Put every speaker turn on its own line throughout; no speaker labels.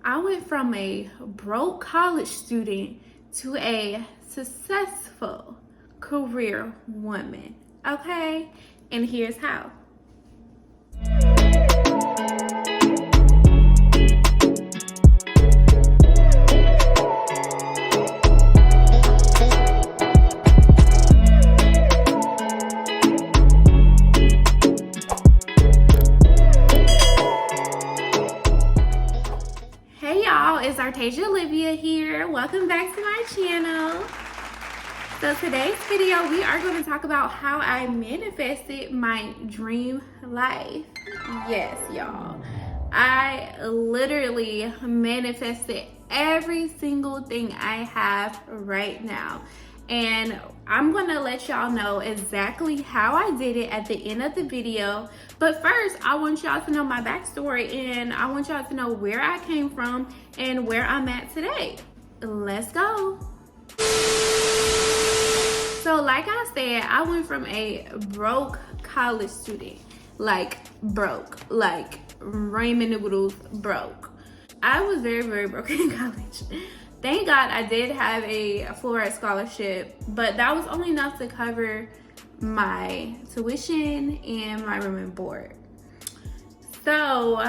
I went from a broke college student to a successful career woman, okay? And here's how. It's Artasia Olivia here. Welcome back to my channel. So today's video, we are going to talk about how I manifested my dream life. Yes, y'all. I literally manifested every single thing I have right now. And I'm gonna let y'all know exactly how I did it at the end of the video. But first, I want y'all to know my backstory and I want y'all to know where I came from and where I'm at today. Let's go. So like I said, I went from a broke college student, like ramen noodles broke. I was very, very broke in college. Thank God I did have a full ride scholarship, but that was only enough to cover my tuition and my room and board. So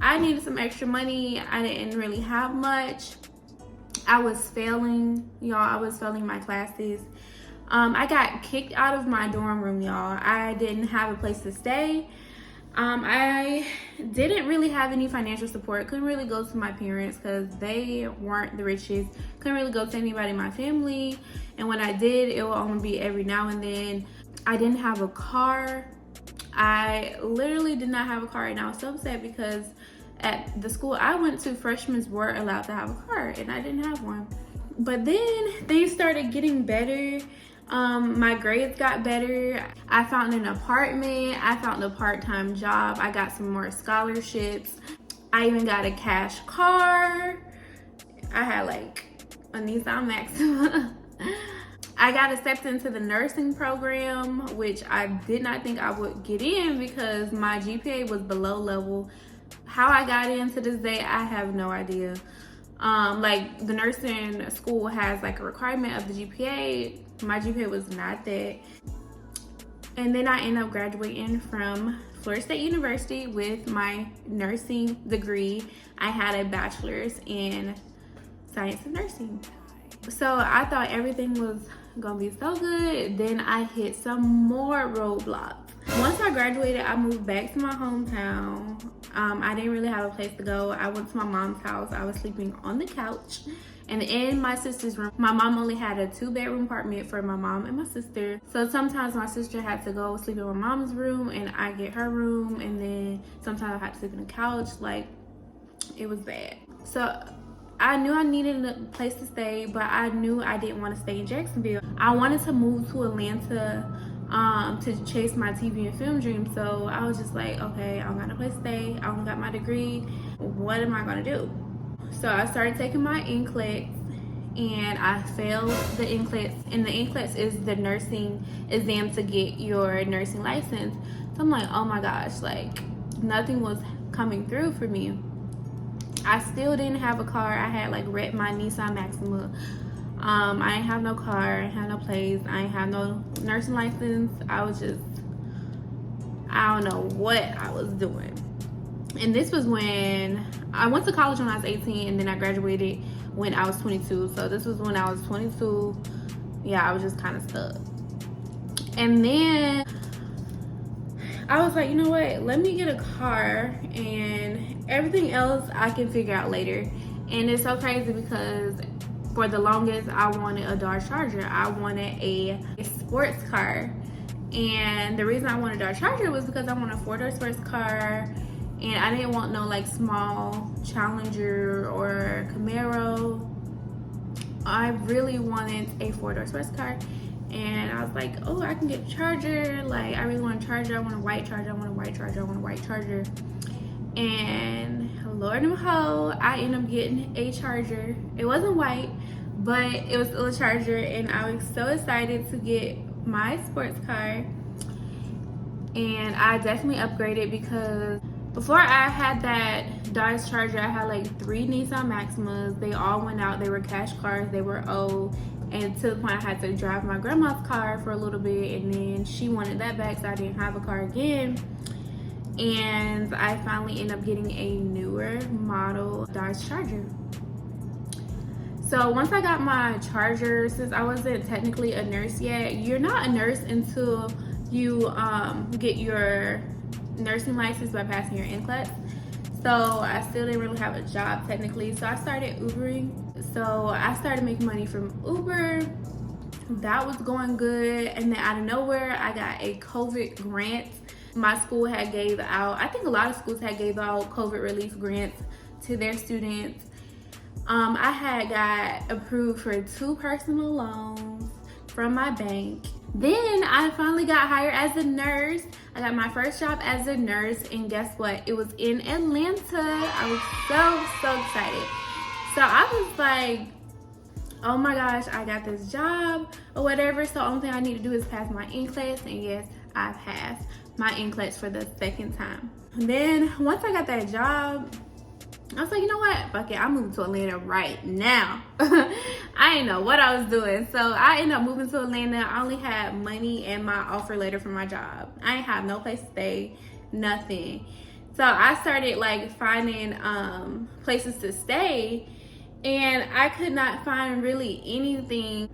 I needed some extra money. I didn't really have much. I was failing, y'all. I was failing my classes. I got kicked out of my dorm room, y'all. I didn't have a place to stay. I didn't really have any financial support. Couldn't really go to my parents because they weren't the richest. Couldn't really go to anybody in my family. And when I did, it would only be every now and then. I didn't have a car. I literally did not have a car, and I was so upset because at the school I went to, freshmen were allowed to have a car, and I didn't have one. But then things started getting better. My grades got better. I found an apartment. I found a part-time job. I got some more scholarships. I even got a cash car. I had like a Nissan Maxima. I got accepted into the nursing program, which I did not think I would get in because my GPA was below level. How I got into this day, I have no idea. Like the nursing school has like a requirement of the GPA. My GPA was not that. And then I ended up graduating from Florida State University with my nursing degree. I had a bachelor's in science of nursing. So I thought everything was gonna be so good. Then I hit some more roadblocks. Once I graduated, I moved back to my hometown. I didn't really have a place to go. I went to my mom's house. I was sleeping on the couch and in my sister's room. My mom only had a 2-bedroom apartment for my mom and my sister. So sometimes my sister had to go sleep in my mom's room and I get her room. And then sometimes I had to sleep on the couch. Like, it was bad. So I knew I needed a place to stay, but I knew I didn't want to stay in Jacksonville. I wanted to move to Atlanta to chase my TV and film dream. So I was just like, okay, I don't got no place to stay. I only got my degree. What am I gonna do? So I started taking my NCLEX and I failed the NCLEX. And the NCLEX is the nursing exam to get your nursing license. So I'm like, oh my gosh, like nothing was coming through for me. I still didn't have a car. I had like wrecked my Nissan Maxima. I didn't have no car, I didn't have no place, I didn't have no nursing license. I was just, I don't know what I was doing. And this was when I went to college when I was 18 and then I graduated when I was 22. So this was when I was 22. Yeah, I was just kind of stuck. And then I was like, you know what? Let me get a car and everything else I can figure out later. And it's so crazy because for the longest, I wanted a Dodge Charger. I wanted a sports car. And the reason I wanted a Dodge Charger was because I wanted a 4-door sports car. And I didn't want no like small Challenger or Camaro. I really wanted a 4-door sports car. And I was like, oh, I can get a Charger. Like, I really want a Charger. I want a white Charger. I want a white Charger. I want a white Charger. And Lord and behold, I ended up getting a Charger. It wasn't white, but it was still a Charger. And I was so excited to get my sports car. And I definitely upgraded because Before I had that Dodge Charger, I had like 3 Nissan Maximas. They all went out. They were cash cars. They were old. And to the point I had to drive my grandma's car for a little bit. And then she wanted that back, so I didn't have a car again. And I finally ended up getting a newer model Dodge Charger. So once I got my Charger, since I wasn't technically a nurse yet, you're not a nurse until you get your nursing license by passing your NCLEX. So I still didn't really have a job technically. So I started Ubering. So I started making money from Uber. That was going good. And then out of nowhere, I got a COVID grant. My school had gave out, I think a lot of schools had gave out COVID relief grants to their students. I had got approved for 2 personal loans from my bank. Then I finally got hired as a nurse. I got my first job as a nurse, and guess what? It was in Atlanta. I was so excited. So I was like, oh my gosh, I got this job or whatever. So the only thing I need to do is pass my NCLEX, and yes, I passed my NCLEX for the 2nd time. And then once I got that job, I was like, you know what? Fuck it, I'm moving to Atlanta right now. I didn't know what I was doing. So I ended up moving to Atlanta. I only had money and my offer letter from my job. I didn't have no place to stay, nothing. So I started like finding places to stay, and I could not find really anything.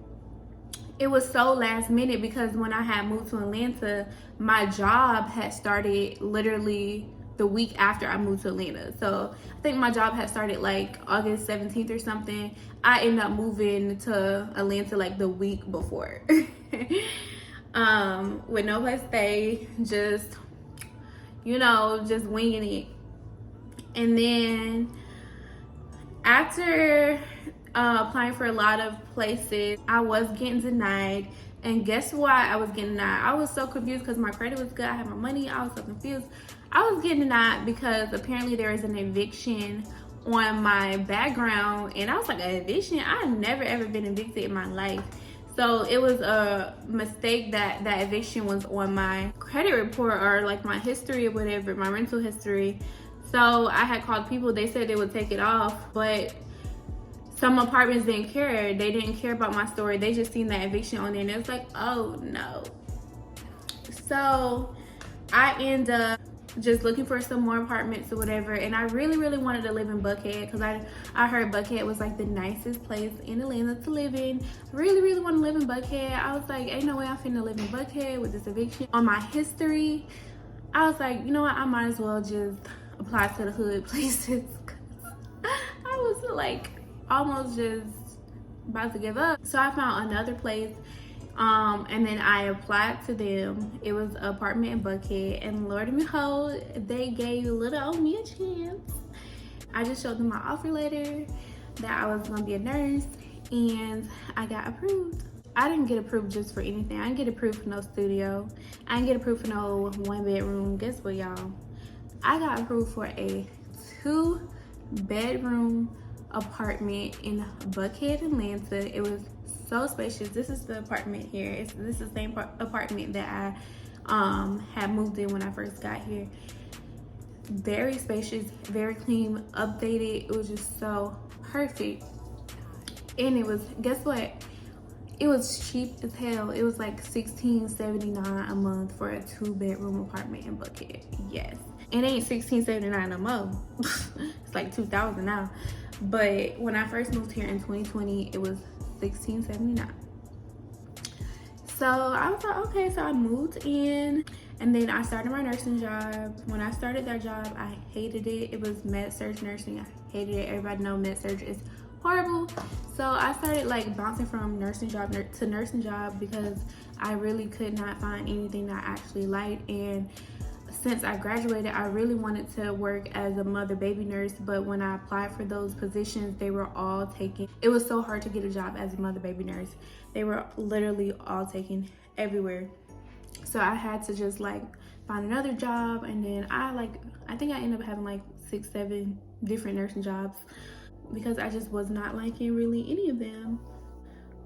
It was so last minute because when I had moved to Atlanta, my job had started literally the week after I moved to Atlanta. So I think my job had started like August 17th or something. I ended up moving to Atlanta like the week before. With no place to stay, just, you know, just winging it. And then after applying for a lot of places, I was getting denied. And guess why I was getting denied? I was so confused because my credit was good. I had my money. I was so confused. I was getting denied because apparently there is an eviction on my background. And I was like, an eviction? I've never ever been evicted in my life. So it was a mistake that that eviction was on my credit report or like my history or whatever, my rental history. So I had called people. They said they would take it off, but some apartments didn't care. They didn't care about my story. They just seen that eviction on there, and it was like, oh no. So I end up just looking for some more apartments or whatever, and I really wanted to live in Buckhead because I heard Buckhead was like the nicest place in Atlanta to live in. Really want to live in Buckhead. I was like, ain't no way I'm finna live in Buckhead with this eviction on my history. I was like, you know what, I might as well just apply to the hood places. I was like almost just about to give up. So I found another place, and then I applied to them. It was an apartment in Buckhead, and Lord and behold, they gave little old me a chance. I just showed them my offer letter that I was gonna be a nurse, and I got approved. I didn't get approved just for anything. I didn't get approved for no studio. I didn't get approved for no 1-bedroom. Guess what, y'all? I got approved for a 2-bedroom apartment in Buckhead, Atlanta. It was so spacious. This is the apartment here. This is the same apartment that I had moved in when I first got here. Very spacious, very clean, updated. It was just so perfect. And it was, guess what? It was cheap as hell. It was like $16.79 a month for a 2-bedroom apartment in Buckhead. Yes. It ain't $16.79 no more. It's like $2,000 now. But when I first moved here in 2020, it was $16.79. So I was like, okay, so I moved in, and then I started my nursing job. When I started that job, I hated it. It was med-surg nursing. I hated it. Everybody know med-surg is horrible. So I started like bouncing from nursing job to nursing job because I really could not find anything that I actually liked. And since I graduated, I really wanted to work as a mother-baby nurse, but when I applied for those positions, they were all taken. It was so hard to get a job as a mother-baby nurse. They were literally all taken everywhere. So I had to just like find another job, and then I think I ended up having like 6-7 different nursing jobs because I just was not liking really any of them.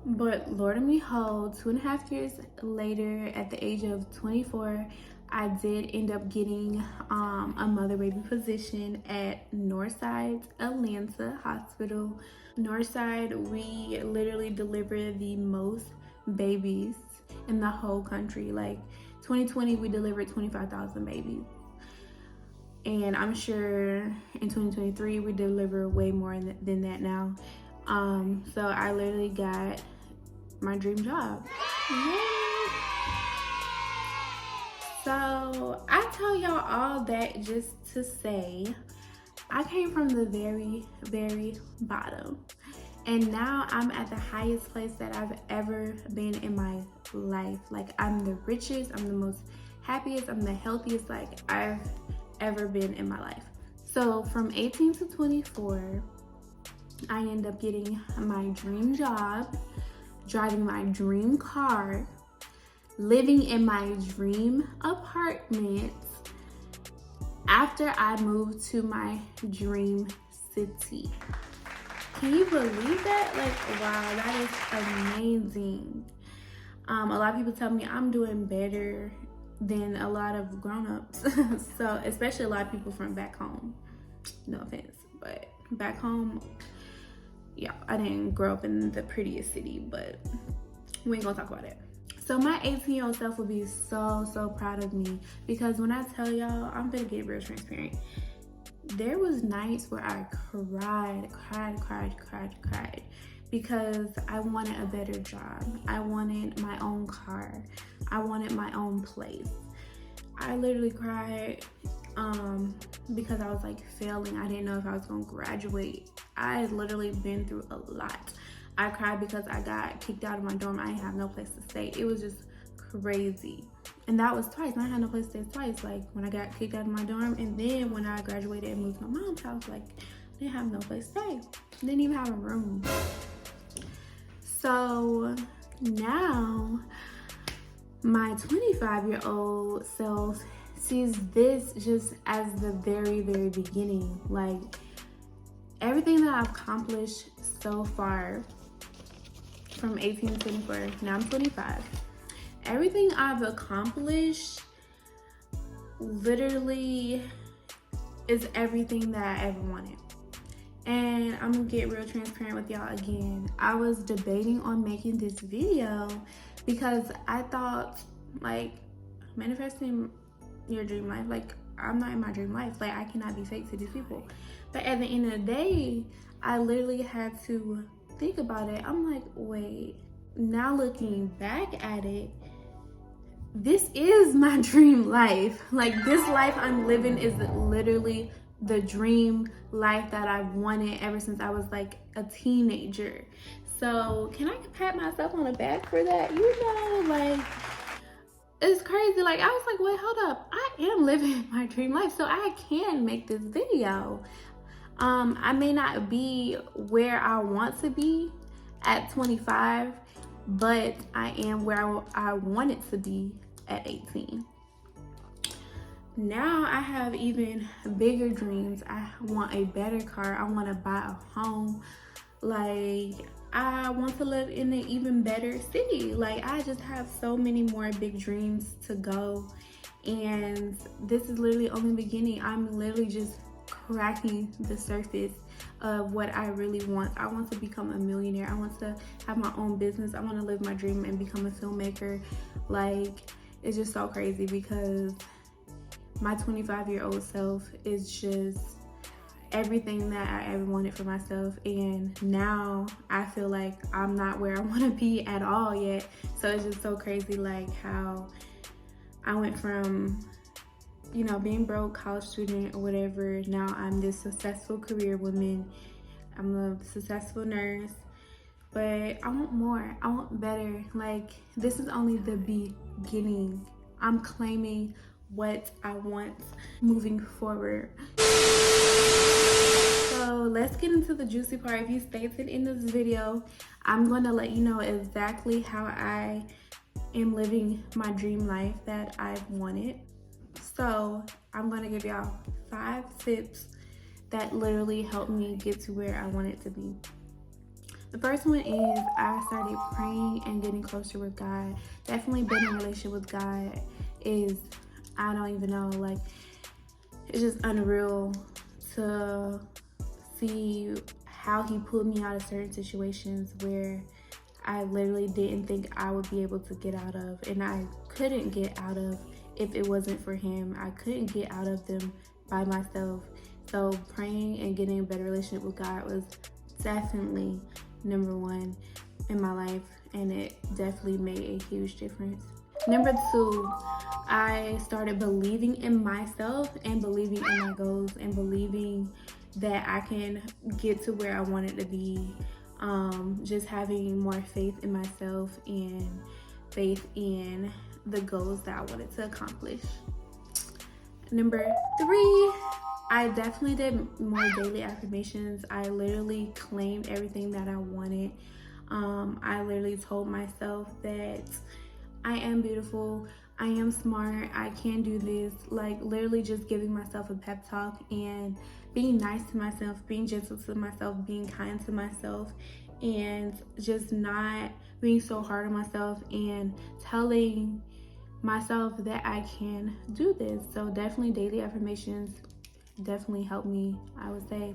But Lord and behold, 2.5 years later, at the age of 24, I did end up getting a mother baby position at Northside Atlanta Hospital. Northside, we literally deliver the most babies in the whole country. Like 2020, we delivered 25,000 babies. And I'm sure in 2023, we deliver way more than that now. So I literally got my dream job. Yay! So I tell y'all all that just to say, I came from the very, very bottom. And now I'm at the highest place that I've ever been in my life. Like, I'm the richest, I'm the most happiest, I'm the healthiest like I've ever been in my life. So from 18 to 24, I end up getting my dream job, driving my dream car, living in my dream apartment after I moved to my dream city. Can you believe that? Like, wow, that is amazing. A lot of people tell me I'm doing better than a lot of grown-ups. So, especially a lot of people from back home. No offense, but back home, yeah, I didn't grow up in the prettiest city, but we ain't gonna talk about it. So my 18-year-old self will be so proud of me, because when I tell y'all, I'm gonna get real transparent. There was nights where I cried because I wanted a better job. I wanted my own car. I wanted my own place. I literally cried because I was like failing. I didn't know if I was gonna graduate. I had literally been through a lot. I cried because I got kicked out of my dorm. I didn't have no place to stay. It was just crazy. And that was twice. I had no place to stay twice. Like when I got kicked out of my dorm, and then when I graduated and moved to my mom's house, like I didn't have no place to stay. Didn't even have a room. So now my 25-year-old self sees this just as the very beginning. Like everything that I've accomplished so far from 18 to 24, now I'm 25. Everything I've accomplished literally is everything that I ever wanted. And I'm gonna get real transparent with y'all again. I was debating on making this video because I thought, like, manifesting your dream life, like, I'm not in my dream life. Like, I cannot be fake to these people. But at the end of the day, I literally had to think about it. I'm like, wait, now looking back at it, this is my dream life. Like, this life I'm living is literally the dream life that I've wanted ever since I was like a teenager. So can I pat myself on the back for that? You know, like, it's crazy. Like, I was like, wait, hold up, I am living my dream life, so I can make this video. I may not be where I want to be at 25, but I am where I wanted to be at 18. Now I have even bigger dreams. I want a better car. I want to buy a home. Like, I want to live in an even better city. Like, I just have so many more big dreams to go. And this is literally only the beginning. I'm literally just cracking the surface of what I really want. I want to become a millionaire. I want to have my own business. I want to live my dream and become a filmmaker. Like, it's just so crazy because my 25-year-old self is just everything that I ever wanted for myself, and now I feel like I'm not where I want to be at all yet. So it's just so crazy, like, how I went from, you know, being broke, college student or whatever. Now I'm this successful career woman. I'm a successful nurse, but I want more. I want better. Like, this is only the beginning. I'm claiming what I want moving forward. So let's get into the juicy part. If you stayed in this video, I'm going to let you know exactly how I am living my dream life that I've wanted. So I'm going to give y'all 5 tips that literally helped me get to where I wanted to be. The first one is I started praying and getting closer with God. Definitely being in a relationship with God is I don't even know, like, it's just unreal to see how he pulled me out of certain situations where I literally didn't think I would be able to get out of, and I couldn't get out of if it wasn't for him. I couldn't get out of them by myself. So praying and getting a better relationship with God was definitely number one in my life, and it definitely made a huge difference. Number two, I started believing in myself and believing in my goals and believing that I can get to where I wanted to be. Just having more faith in myself and faith in the goals that I wanted to accomplish. Number three, I definitely did more daily affirmations. I literally claimed everything that I wanted. I literally told myself that I am beautiful, I am smart, I can do this. Like, literally just giving myself a pep talk and being nice to myself, being gentle to myself, being kind to myself, and just not being so hard on myself and telling myself that I can do this. So definitely daily affirmations definitely helped me, I would say.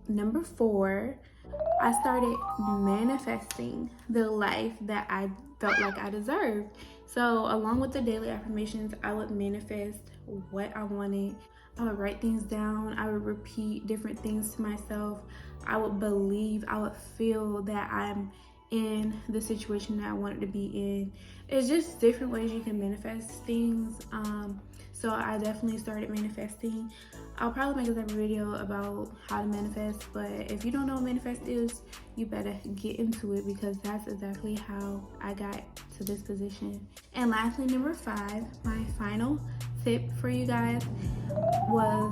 Number four, I started manifesting the life that I felt like I deserved. So along with the daily affirmations, I would manifest what I wanted. I would write things down. I would repeat different things to myself. I would believe, I would feel that I'm in the situation that I wanted to be in. It's just different ways you can manifest things. So I definitely started manifesting. I'll probably make another video about how to manifest, but if you don't know what manifest is, you better get into it, because that's exactly how I got to this position. And lastly, number five, my final tip for you guys was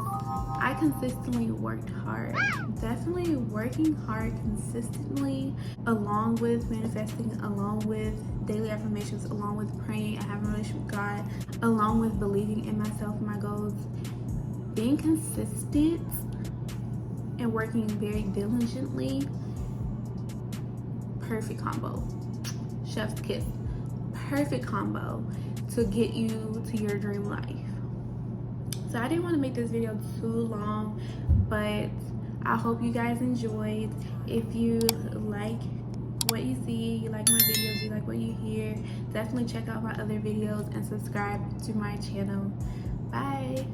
I consistently worked hard. Definitely working hard consistently, along with manifesting, along with daily affirmations, along with praying and having a relationship with God, along with believing in myself and my goals. Being consistent and working very diligently, perfect combo. Chef's kiss. Perfect combo to get you to your dream life. So I didn't want to make this video too long, but I hope you guys enjoyed. If you like what you see, you like my videos, you like what you hear, definitely check out my other videos and subscribe to my channel. Bye.